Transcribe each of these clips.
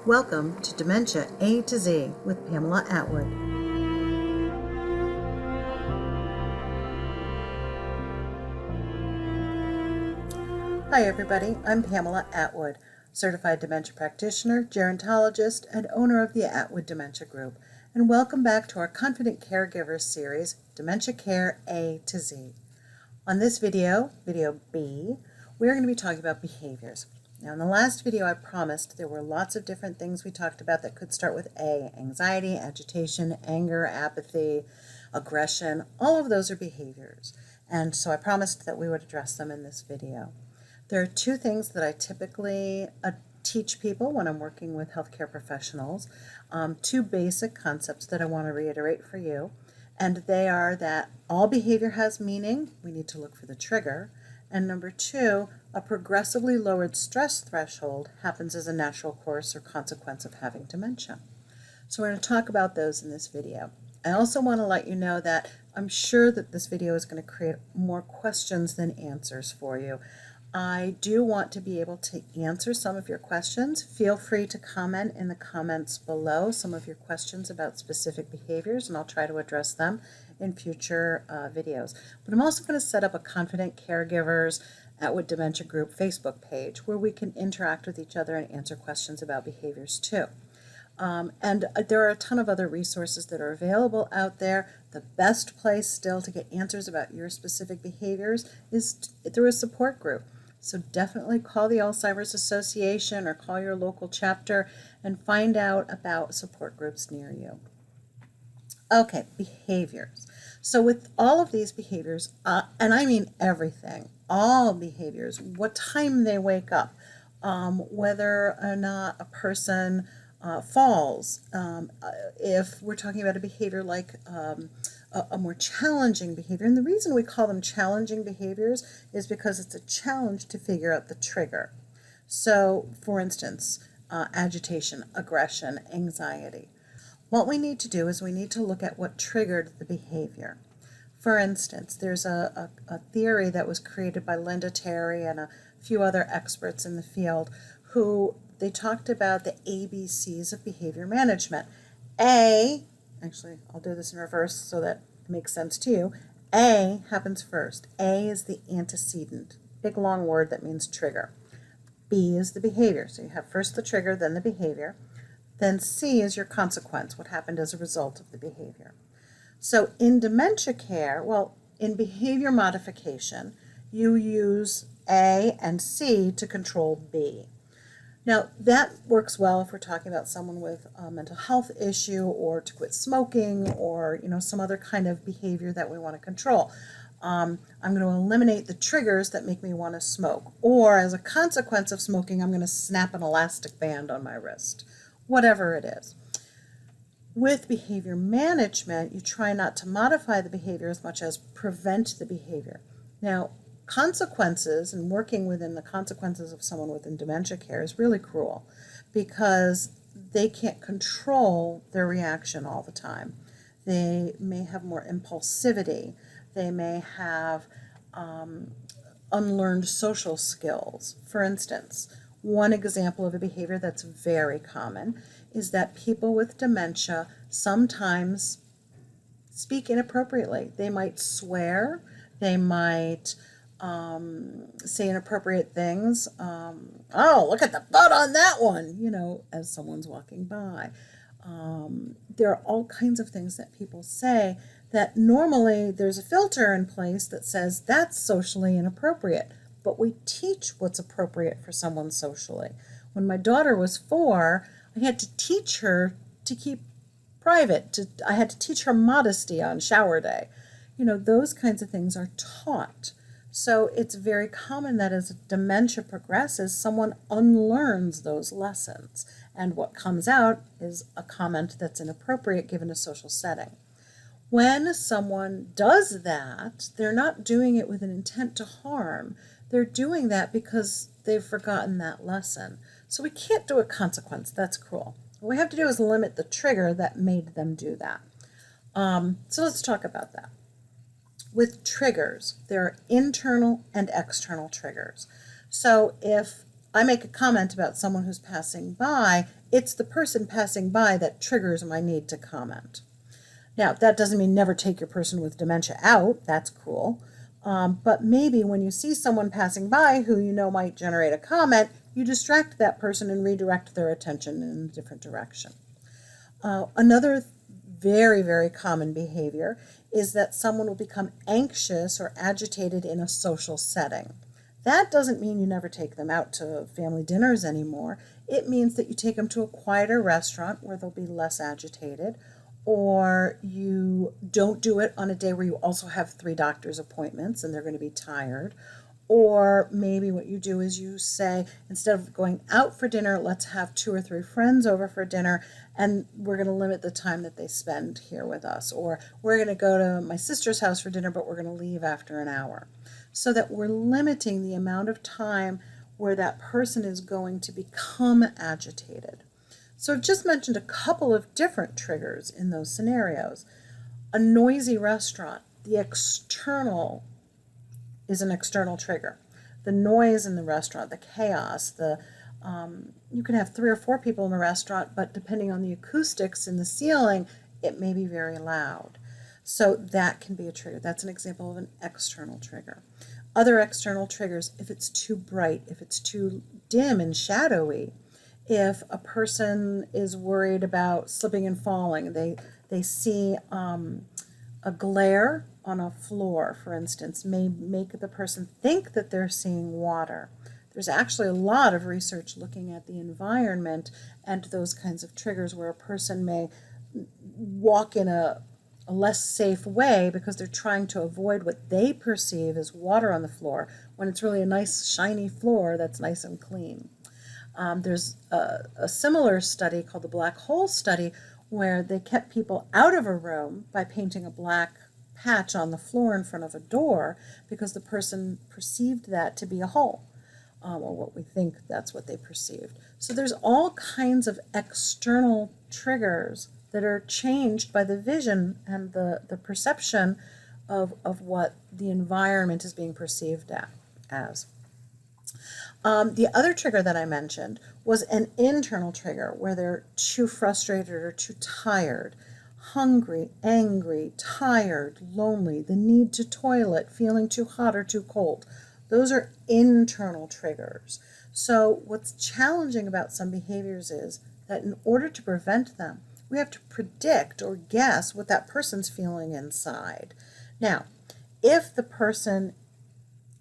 Welcome to Dementia A to Z with Pamela Atwood. Hi everybody, I'm Pamela Atwood, certified dementia practitioner, gerontologist, and owner of the Atwood Dementia Group. And welcome back to our Confident Caregivers series, Dementia Care A to Z. On this video, video B, we're going to be talking about behaviors. Now, in the last video, I promised there were lots of different things we talked about that could start with A: anxiety, agitation, anger, apathy, aggression. All of those are behaviors. And so I promised that we would address them in this video. There are two things that I typically teach people when I'm working with healthcare professionals, two basic concepts that I want to reiterate for you. And they are that all behavior has meaning. We need to look for the trigger. And number two, a progressively lowered stress threshold happens as a natural course or consequence of having dementia. So we're going to talk about those in this video. I also want to let you know that I'm sure that this video is going to create more questions than answers for you. I do want to be able to answer some of your questions. Feel free to comment in the comments below some of your questions about specific behaviors, and I'll try to address them in future videos. But I'm also going to set up a Confident Caregivers Atwood Dementia Group Facebook page where we can interact with each other and answer questions about behaviors too. And there are a ton of other resources that are available out there. The best place still to get answers about your specific behaviors is through a support group. So definitely call the Alzheimer's Association or call your local chapter and find out about support groups near you. Okay, behaviors. So with all of these behaviors, and I mean everything, all behaviors, what time they wake up, whether or not a person falls, if we're talking about a behavior like a more challenging behavior. And the reason we call them challenging behaviors is because it's a challenge to figure out the trigger. So, for instance, agitation, aggression, anxiety. What we need to do is we need to look at what triggered the behavior. For instance, there's a theory that was created by Linda Terry and a few other experts in the field who they talked about the ABCs of behavior management. Actually, I'll do this in reverse so that it makes sense to you. A happens first. A is the antecedent, big long word that means trigger. B is the behavior. So you have first the trigger, then the behavior. Then C is your consequence, what happened as a result of the behavior. So in dementia care, in behavior modification, you use A and C to control B. Now, that works well if we're talking about someone with a mental health issue or to quit smoking or, some other kind of behavior that we want to control. I'm going to eliminate the triggers that make me want to smoke. Or as a consequence of smoking, I'm going to snap an elastic band on my wrist. Whatever it is. With behavior management, you try not to modify the behavior as much as prevent the behavior. Now, consequences and working within the consequences of someone within dementia care is really cruel because they can't control their reaction all the time. They may have more impulsivity. They may have unlearned social skills. For instance, one example of a behavior that's very common is that people with dementia sometimes speak inappropriately. They might swear, they might say inappropriate things. Oh, look at the butt on that one, as someone's walking by. There are all kinds of things that people say that normally there's a filter in place that says that's socially inappropriate, but we teach what's appropriate for someone socially. When my daughter was 4, I had to teach her to keep private. I had to teach her modesty on shower day. Those kinds of things are taught. So it's very common that as dementia progresses, someone unlearns those lessons. And what comes out is a comment that's inappropriate given a social setting. When someone does that, they're not doing it with an intent to harm. They're doing that because they've forgotten that lesson. So we can't do a consequence. That's cruel. What we have to do is limit the trigger that made them do that. So let's talk about that. With triggers, there are internal and external triggers. So if I make a comment about someone who's passing by, it's the person passing by that triggers my need to comment. Now, that doesn't mean never take your person with dementia out. That's cruel. But maybe when you see someone passing by who you know might generate a comment, you distract that person and redirect their attention in a different direction. Another very, very common behavior is that someone will become anxious or agitated in a social setting. That doesn't mean you never take them out to family dinners anymore. It means that you take them to a quieter restaurant where they'll be less agitated, or you don't do it on a day where you also have 3 doctor's appointments and they're going to be tired. Or maybe what you do is you say, instead of going out for dinner, let's have 2 or 3 friends over for dinner, and we're going to limit the time that they spend here with us. Or we're going to go to my sister's house for dinner, but we're going to leave after an hour. So that we're limiting the amount of time where that person is going to become agitated. So I've just mentioned a couple of different triggers in those scenarios. A noisy restaurant, the external is an external trigger. The noise in the restaurant, the chaos, you can have 3 or 4 people in a restaurant, but depending on the acoustics in the ceiling, it may be very loud. So that can be a trigger. That's an example of an external trigger. Other external triggers, if it's too bright, if it's too dim and shadowy, if a person is worried about slipping and falling, they see a glare on a floor, for instance, may make the person think that they're seeing water. There's actually a lot of research looking at the environment and those kinds of triggers where a person may walk in a less safe way because they're trying to avoid what they perceive as water on the floor when it's really a nice shiny floor that's nice and clean. There's a similar study called the black hole study where they kept people out of a room by painting a black patch on the floor in front of a door because the person perceived that to be a hole, or what we think that's what they perceived. So there's all kinds of external triggers that are changed by the vision and the perception of what the environment is being perceived as. The other trigger that I mentioned was an internal trigger where they're too frustrated or too tired, hungry, angry, tired, lonely, the need to toilet, feeling too hot or too cold. Those are internal triggers. So what's challenging about some behaviors is that in order to prevent them, we have to predict or guess what that person's feeling inside. Now, if the person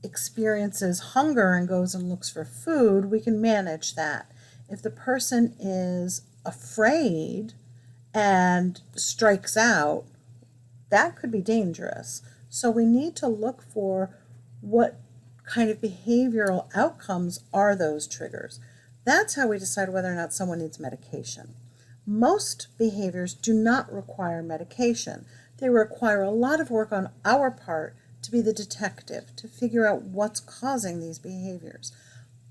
experiences hunger and goes and looks for food, we can manage that. If the person is afraid and strikes out, that could be dangerous. So we need to look for what kind of behavioral outcomes are those triggers. That's how we decide whether or not someone needs medication. Most behaviors do not require medication. They require a lot of work on our part to be the detective, to figure out what's causing these behaviors.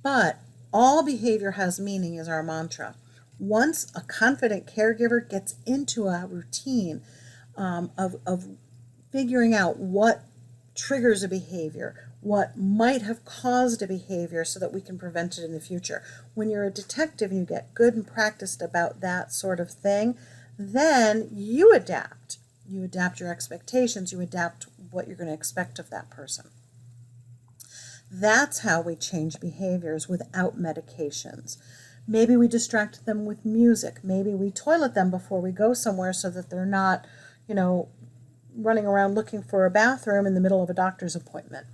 But all behavior has meaning is our mantra. Once a confident caregiver gets into a routine of figuring out what triggers a behavior, what might have caused a behavior so that we can prevent it in the future. When you're a detective and you get good and practiced about that sort of thing, then you adapt. You adapt your expectations, you adapt what you're going to expect of that person. That's how we change behaviors without medications. Maybe we distract them with music. Maybe we toilet them before we go somewhere so that they're not, running around looking for a bathroom in the middle of a doctor's appointment.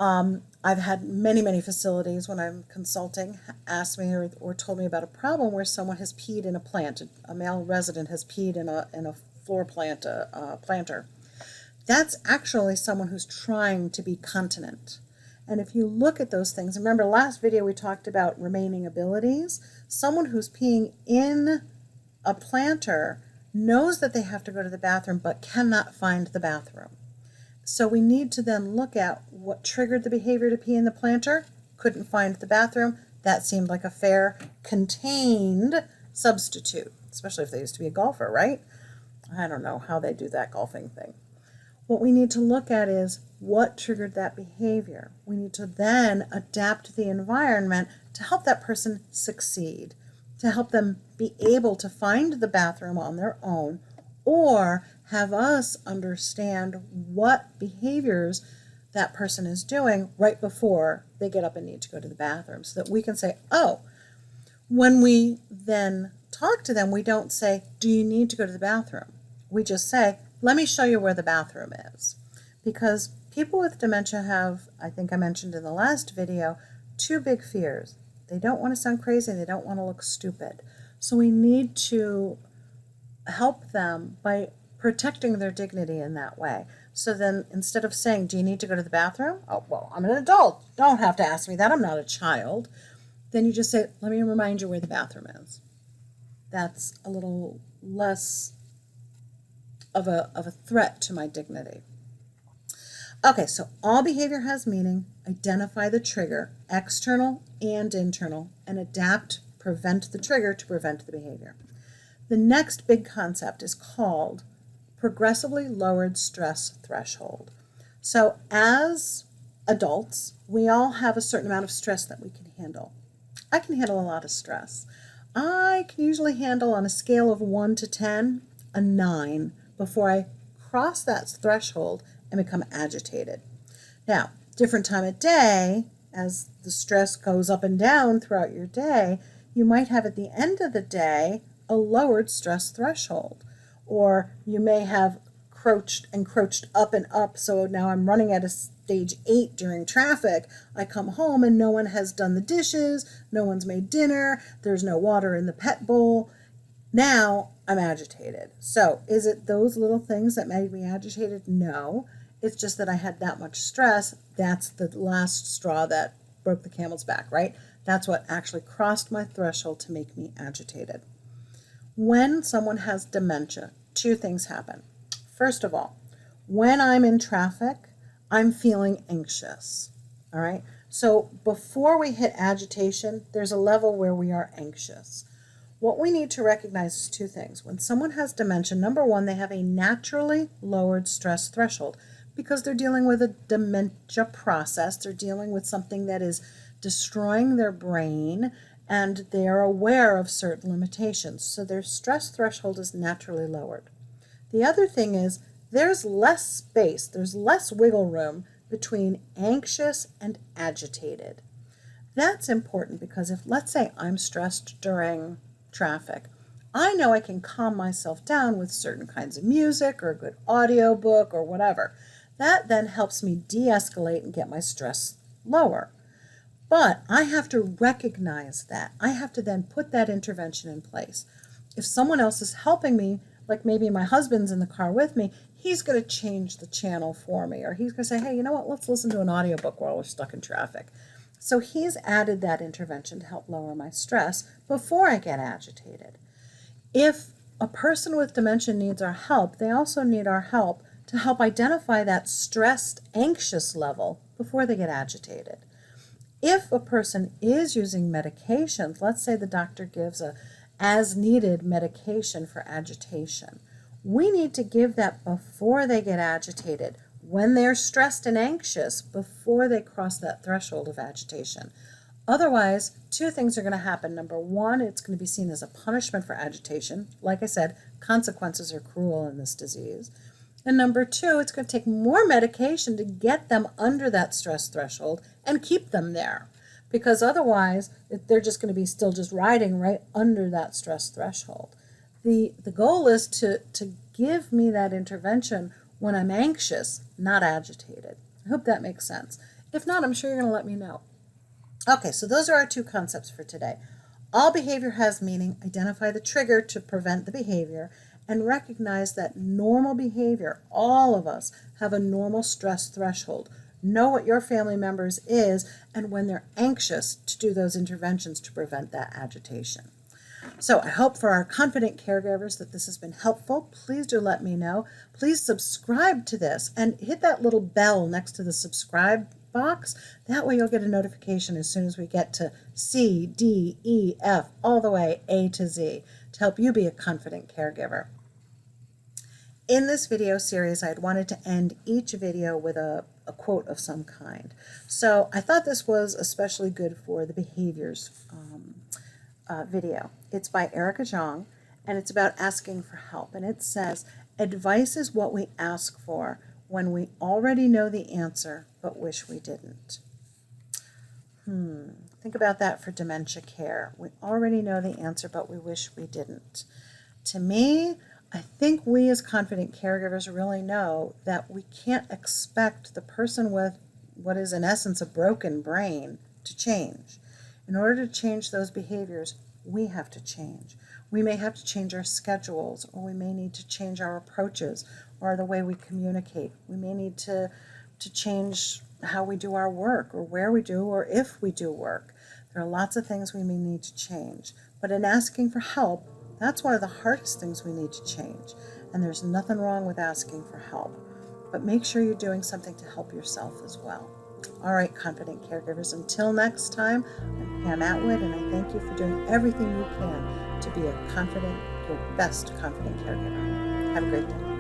I've had many facilities when I'm consulting ask me or told me about a problem where someone has peed in a plant. A male resident has peed in a floor plant, planter. That's actually someone who's trying to be continent. And if you look at those things, remember last video we talked about remaining abilities. Someone who's peeing in a planter knows that they have to go to the bathroom but cannot find the bathroom. So we need to then look at what triggered the behavior to pee in the planter. Couldn't find the bathroom. That seemed like a fair, contained substitute, especially if they used to be a golfer, right? I don't know how they do that golfing thing. What we need to look at is what triggered that behavior. We need to then adapt the environment to help that person succeed, to help them be able to find the bathroom on their own, or have us understand what behaviors that person is doing right before they get up and need to go to the bathroom, so that we can say, oh, when we then talk to them, we don't say, do you need to go to the bathroom? We just say, let me show you where the bathroom is. Because people with dementia have, I think I mentioned in the last video, two big fears. They don't want to sound crazy, they don't want to look stupid. So we need to help them by protecting their dignity in that way. So then instead of saying, do you need to go to the bathroom? Oh, well, I'm an adult. Don't have to ask me that. I'm not a child. Then you just say, let me remind you where the bathroom is. That's a little less of a threat to my dignity. Okay, so all behavior has meaning. Identify the trigger, external and internal, and adapt, prevent the trigger to prevent the behavior. The next big concept is called progressively lowered stress threshold. So as adults, we all have a certain amount of stress that we can handle. I can handle a lot of stress. I can usually handle, on a scale of 1 to 10, a 9 before I cross that threshold and become agitated. Now, different time of day, as the stress goes up and down throughout your day, you might have at the end of the day a lowered stress threshold. Or you may have encroached up and up, so now I'm running at a stage 8 during traffic. I come home and no one has done the dishes, no one's made dinner, there's no water in the pet bowl. Now I'm agitated. So is it those little things that made me agitated? No. It's just that I had that much stress. That's the last straw that broke the camel's back, right? That's what actually crossed my threshold to make me agitated. When someone has dementia, two things happen. First of all, when I'm in traffic, I'm feeling anxious, all right? So before we hit agitation, there's a level where we are anxious. What we need to recognize is two things. When someone has dementia, number one, they have a naturally lowered stress threshold because they're dealing with a dementia process. They're dealing with something that is destroying their brain, and they are aware of certain limitations. So their stress threshold is naturally lowered. The other thing is there's less space, there's less wiggle room between anxious and agitated. That's important because if, let's say, I'm stressed during traffic, I know I can calm myself down with certain kinds of music or a good audio book or whatever. That then helps me de-escalate and get my stress lower. But I have to recognize that. I have to then put that intervention in place. If someone else is helping me, like maybe my husband's in the car with me, he's going to change the channel for me. Or he's going to say, hey, you know what, let's listen to an audiobook while we're stuck in traffic. So he's added that intervention to help lower my stress before I get agitated. If a person with dementia needs our help, they also need our help to help identify that stressed, anxious level before they get agitated. If a person is using medications, let's say the doctor gives a as-needed medication for agitation, we need to give that before they get agitated, when they're stressed and anxious, before they cross that threshold of agitation. Otherwise, two things are going to happen. Number one, it's going to be seen as a punishment for agitation. Like I said, consequences are cruel in this disease. And number two, it's going to take more medication to get them under that stress threshold and keep them there. Because otherwise, they're just going to be still just riding right under that stress threshold. The goal is to give me that intervention when I'm anxious, not agitated. I hope that makes sense. If not, I'm sure you're going to let me know. Okay, so those are our two concepts for today. All behavior has meaning. Identify the trigger to prevent the behavior, and recognize that normal behavior, all of us have a normal stress threshold. Know what your family members is, and when they're anxious, to do those interventions to prevent that agitation. So I hope for our confident caregivers that this has been helpful. Please do let me know. Please subscribe to this and hit that little bell next to the subscribe box. That way you'll get a notification as soon as we get to C, D, E, F, all the way A to Z, to help you be a confident caregiver. In this video series, I had wanted to end each video with a quote of some kind. So I thought this was especially good for the behaviors video. It's by Erica Jong, and it's about asking for help. And it says, advice is what we ask for when we already know the answer but wish we didn't. Think about that for dementia care. We already know the answer but we wish we didn't. To me, I think we as confident caregivers really know that we can't expect the person with what is in essence a broken brain to change. In order to change those behaviors, we have to change. We may have to change our schedules, or we may need to change our approaches or the way we communicate. We may need to change how we do our work, or where we do, or if we do work. There are lots of things we may need to change. But in asking for help, that's one of the hardest things we need to change. And there's nothing wrong with asking for help. But make sure you're doing something to help yourself as well. All right, confident caregivers, until next time, I'm Pam Atwood, and I thank you for doing everything you can to be a confident, your best confident caregiver. Have a great day.